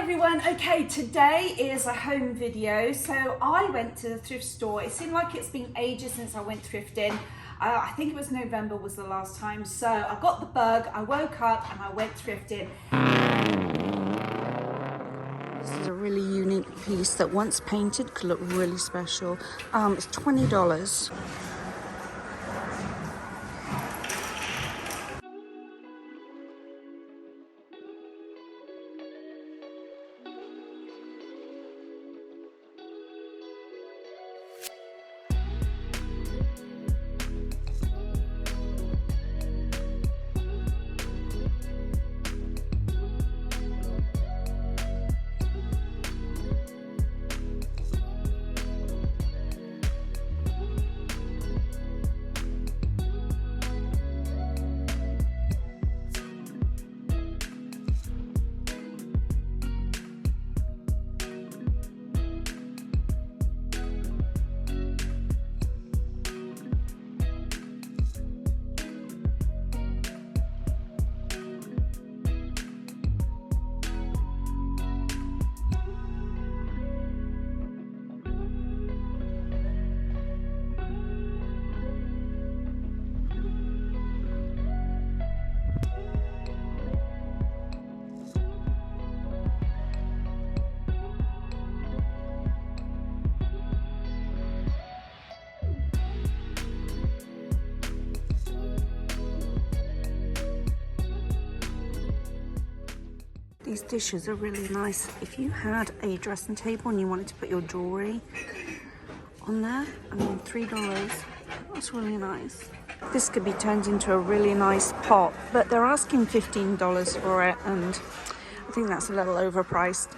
everyone. Okay, today is a home video. So I went to the thrift store. It seemed like it's been ages since I went thrifting. I think it was November was the last time. So I got the bug, I woke up and I went thrifting. This is a really unique piece that once painted could look really special. It's $20. These dishes are really nice. If you had a dressing table and you wanted to put your jewelry on there, I mean, $3, that's really nice. This could be turned into a really nice pot, but they're asking $15 for it, and I think that's a little overpriced.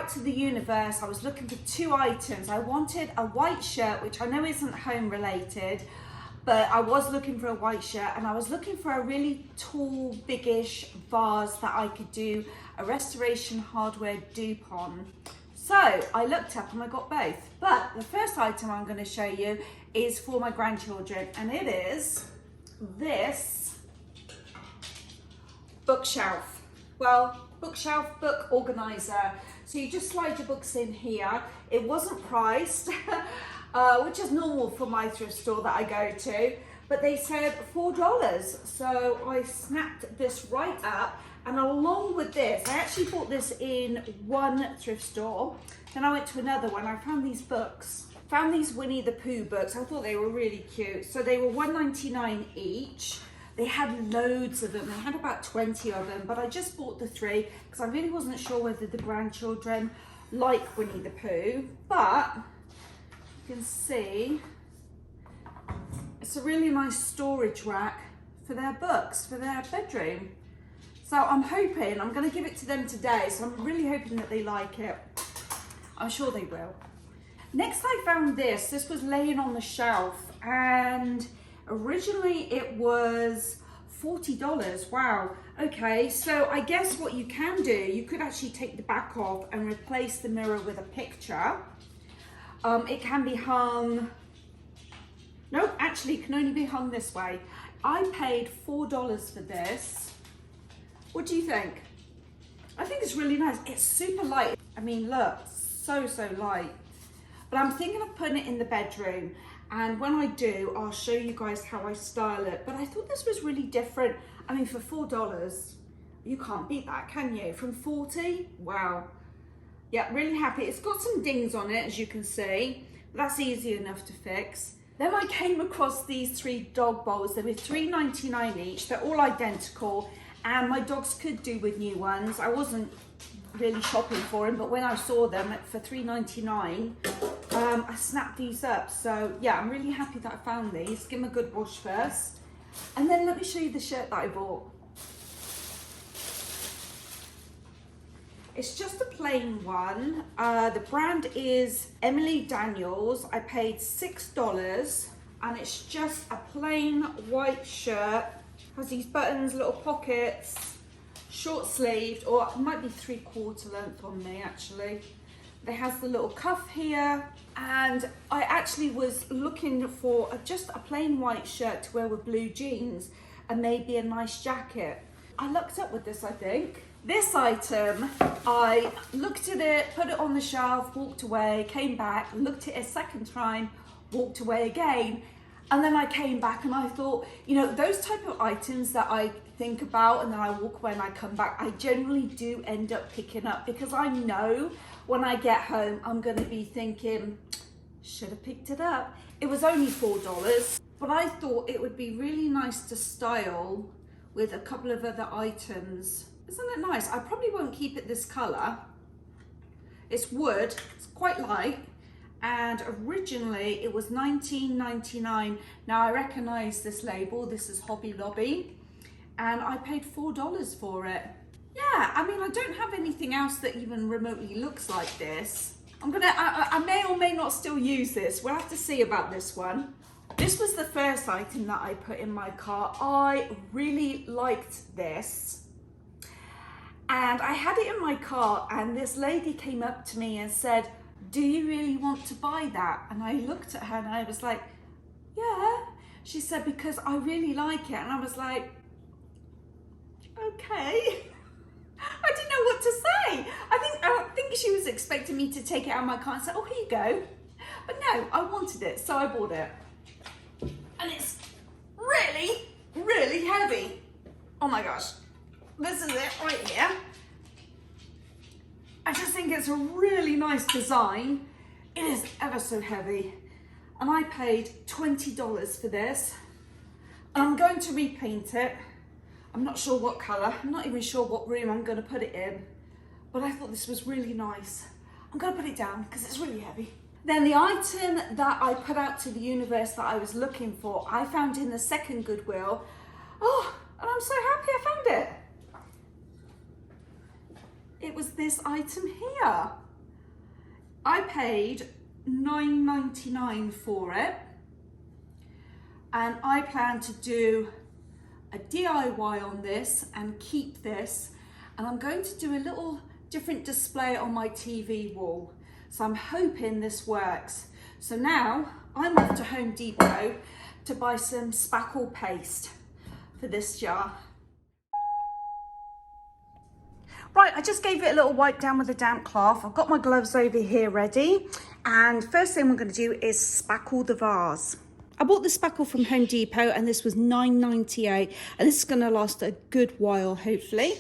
To the universe, I was looking for two items. I wanted a white shirt, which I know isn't home related, but I was looking for a white shirt, and I was looking for a really tall, biggish vase that I could do a restoration hardware dupe on. So I looked up and I got both, but the first item I'm going to show you is for my grandchildren, and it is this bookshelf. Well, bookshelf, book organizer. So you just slide your books in here. It wasn't priced, which is normal for my thrift store that I go to, but they said $4. So I snapped this right up, and along with this, I actually bought this in one thrift store. Then I went to another one. I found these books. Found these Winnie the Pooh books. I thought they were really cute. So they were $1.99 each. They had loads of them. They had about 20 of them, but I just bought the 3 because I really wasn't sure whether the grandchildren like Winnie the Pooh. But you can see it's a really nice storage rack for their books, for their bedroom. So I'm hoping, I'm going to give it to them today, so I'm really hoping that they like it. I'm sure they will. Next I found this. This was laying on the shelf, and originally it was $40. Wow. Okay, so I guess what you can do, you could actually take the back off and replace the mirror with a picture. It can be hung, no, actually it can only be hung this way. I paid $4 for this. What do you think? I think it's really nice. It's super light. I mean, look, so light. But I'm thinking of putting it in the bedroom. And when I do, I'll show you guys how I style it. But I thought this was really different. I mean, for $4, you can't beat that, can you? From 40, wow. Yeah, really happy. It's got some dings on it, as you can see. But that's easy enough to fix. Then I came across these 3 dog bowls. They were $3.99 each. They're all identical. And my dogs could do with new ones. I wasn't really shopping for them, but when I saw them for $3.99, I snapped these up. So yeah, I'm really happy that I found these. Give them a good wash first, and then let me show you the shirt that I bought. It's just a plain one. The brand is Emily Daniels. I paid $6 and it's just a plain white shirt. Has these buttons, little pockets, short sleeved, or it might be 3/4 length on me actually. It has the little cuff here, and I actually was looking for just a plain white shirt to wear with blue jeans and maybe a nice jacket. I lucked up with this, I think. This item, I looked at it, put it on the shelf, walked away, came back, looked at it a second time, walked away again, and then I came back and I thought, you know, those type of items that I think about and then I walk away and I come back, I generally do end up picking up because I know when I get home, I'm gonna be thinking, should have picked it up. It was only $4, but I thought it would be really nice to style with a couple of other items. Isn't it nice? I probably won't keep it this color. It's wood, it's quite light, and originally it was $19.99. Now I recognize this label, this is Hobby Lobby, and I paid $4 for it. Yeah, I mean, I don't have anything else that even remotely looks like this. I may or may not still use this. We'll have to see about this one. This was the first item that I put in my cart. I really liked this. And I had it in my cart and this lady came up to me and said, do you really want to buy that? And I looked at her and I was like, yeah. She said, because I really like it. And I was like, okay. I didn't know what to say. I think she was expecting me to take it out of my car and say, oh, here you go. But no, I wanted it, so I bought it. And it's really, really heavy. Oh my gosh. This is it right here. I just think it's a really nice design. It is ever so heavy. And I paid $20 for this. And I'm going to repaint it. I'm not sure what colour, I'm not even sure what room I'm going to put it in, but I thought this was really nice. I'm going to put it down because it's really heavy. Then the item that I put out to the universe that I was looking for, I found in the second Goodwill. Oh, and I'm so happy I found it. It was this item here. I paid $9.99 for it, and I plan to do a DIY on this and keep this, and I'm going to do a little different display on my TV wall, so I'm hoping this works. So now I'm off to Home Depot to buy some spackle paste for this jar. Right, I just gave it a little wipe down with a damp cloth. I've got my gloves over here ready, and first thing we're going to do is spackle the vase. I bought the spackle from Home Depot and this was $9.98, and this is going to last a good while, hopefully.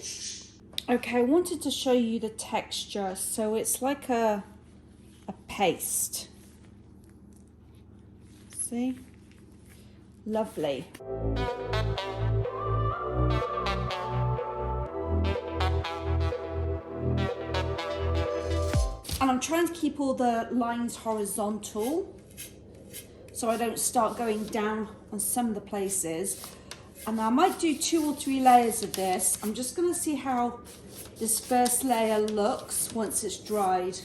Okay, I wanted to show you the texture. So it's like a paste. See? Lovely. And I'm trying to keep all the lines horizontal, so I don't start going down on some of the places. And I might do 2 or 3 layers of this. I'm just going to see how this first layer looks once it's dried.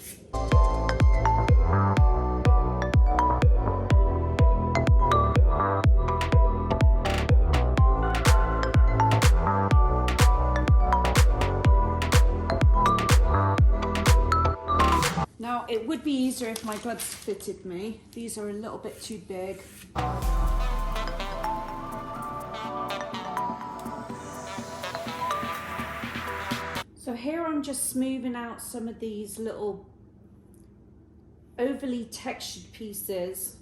Now, it would be easier if my gloves fitted me. These are a little bit too big. So here I'm just smoothing out some of these little overly textured pieces.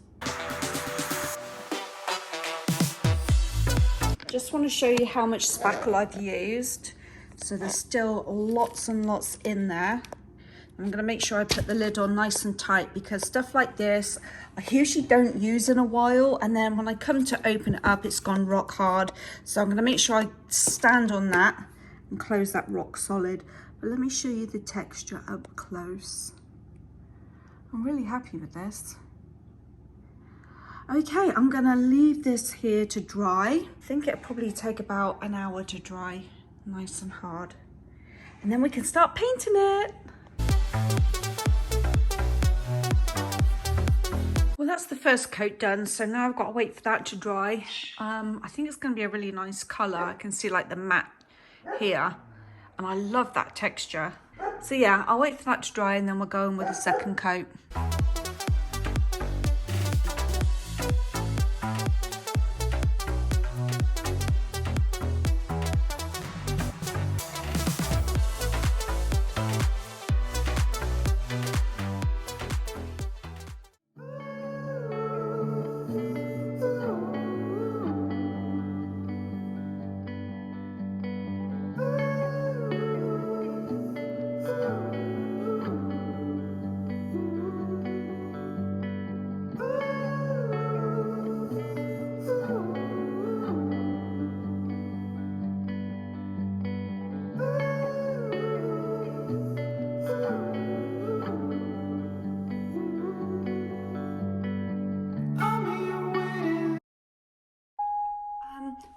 Just want to show you how much spackle I've used. So there's still lots and lots in there. I'm going to make sure I put the lid on nice and tight, because stuff like this I usually don't use in a while, and then when I come to open it up it's gone rock hard. So I'm going to make sure I stand on that and close that rock solid. But let me show you the texture up close. I'm really happy with this. Okay, I'm going to leave this here to dry. I think it'll probably take about an hour to dry, nice and hard. and then we can start painting it. Well, that's the first coat done, so now I've got to wait for that to dry. I think it's going to be a really nice colour. I can see like the matte here, and I love that texture. So yeah, I'll wait for that to dry and then we'll go in with the second coat.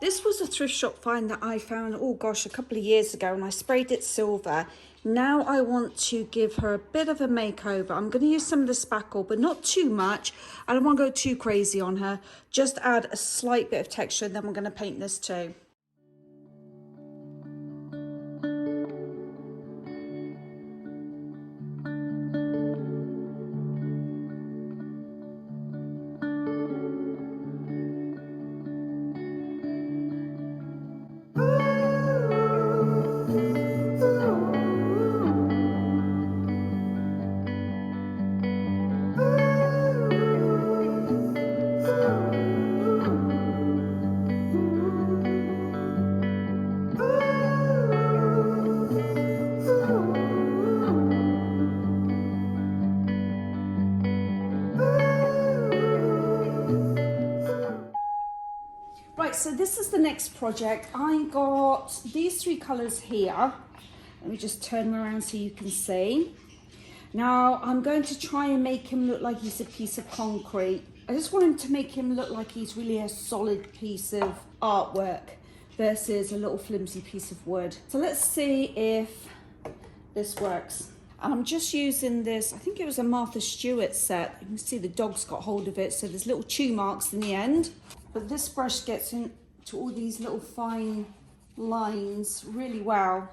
This was a thrift shop find that I found, oh gosh, a couple of years ago, and I sprayed it silver. Now I want to give her a bit of a makeover. I'm going to use some of the spackle, but not too much. I don't want to go too crazy on her. Just add a slight bit of texture, and then we're going to paint this too. Right, so this is the next project. I got these three colours here. Let me just turn them around so you can see. Now, I'm going to try and make him look like he's a piece of concrete. I just want him to make him look like he's really a solid piece of artwork versus a little flimsy piece of wood. So let's see if this works. I'm just using this, I think it was a Martha Stewart set. You can see the dog's got hold of it, so there's little chew marks in the end. But this brush gets into all these little fine lines really well.